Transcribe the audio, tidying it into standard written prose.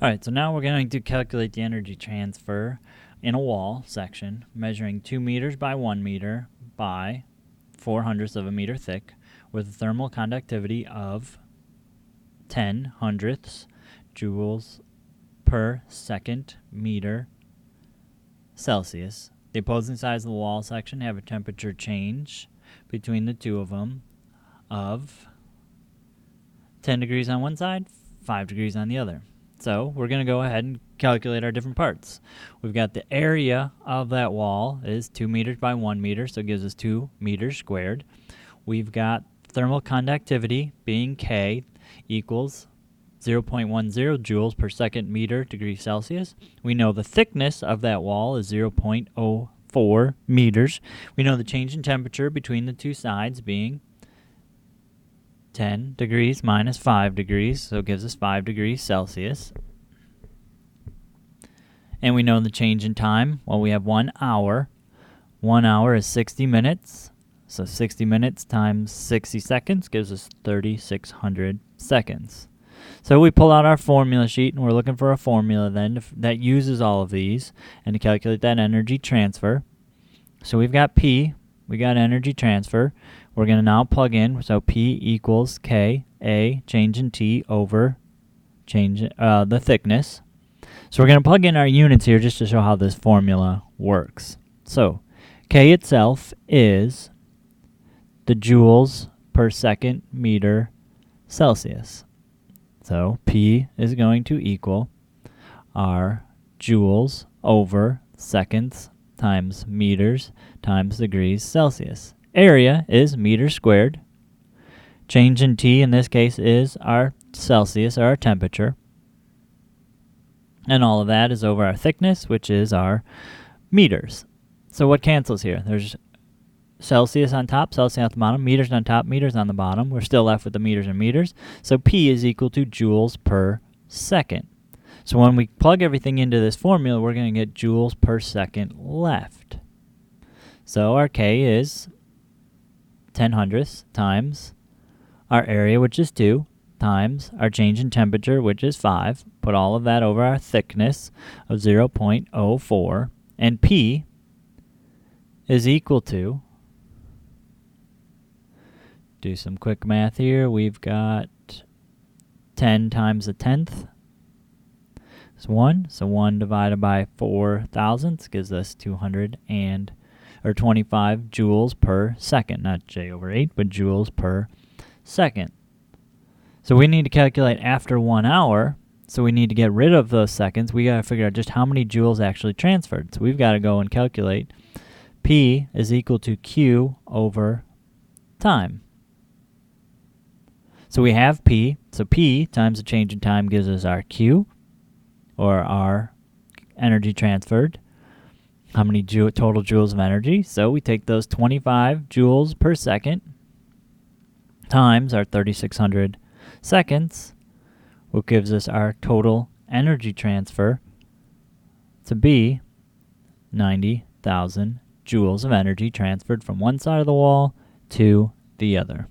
Alright, so now we're going to calculate the energy transfer in a wall section measuring 2 meters by 1 meter by 4/100ths of a meter thick with a thermal conductivity of 10/100ths joules per second meter Celsius. The opposing sides of the wall section have a temperature change between the two of them of 10 degrees on one side, 5 degrees on the other. So we're going to go ahead and calculate our different parts. We've got the area of that wall is 2 meters by 1 meter, so it gives us 2 meters squared. We've got thermal conductivity being K equals 0.10 joules per second meter degree Celsius. We know the thickness of that wall is 0.04 meters. We know the change in temperature between the two sides being 10 degrees minus 5 degrees, so it gives us 5 degrees Celsius. And we know the change in time. Well, we have 1 hour. 1 hour is 60 minutes. So 60 minutes times 60 seconds gives us 3,600 seconds. So we pull out our formula sheet, and we're looking for a formula then that uses all of these and to calculate that energy transfer. So we've got P, we got energy transfer. We're going to now plug in, so P equals K, A, change in T over change the thickness. So we're going to plug in our units here just to show how this formula works. So K itself is the joules per second meter Celsius. So P is going to equal our joules over seconds times meters times degrees Celsius. Area is meters squared. Change in T in this case is our Celsius, or our temperature. And all of that is over our thickness, which is our meters. So what cancels here? There's Celsius on top, Celsius at the bottom, meters on top, meters on the bottom. We're still left with the meters and meters. So P is equal to joules per second. So when we plug everything into this formula, we're going to get joules per second left. So our K is 10/100ths times our area, which is 2, times our change in temperature, which is 5. Put all of that over our thickness of 0.04. And P is equal to, do some quick math here, we've got 10 times a tenth is 1. So 1 divided by 4 thousandths gives us 25 joules per second. Not J over 8, but joules per second. So we need to calculate after 1 hour. So we need to get rid of those seconds. We got to figure out just how many joules actually transferred. So we've got to go and calculate P is equal to Q over time. So we have P. So P times the change in time gives us our Q, or our energy transferred. How many total joules of energy? So we take those 25 joules per second times our 3,600 seconds, which gives us our total energy transfer to be 90,000 joules of energy transferred from one side of the wall to the other.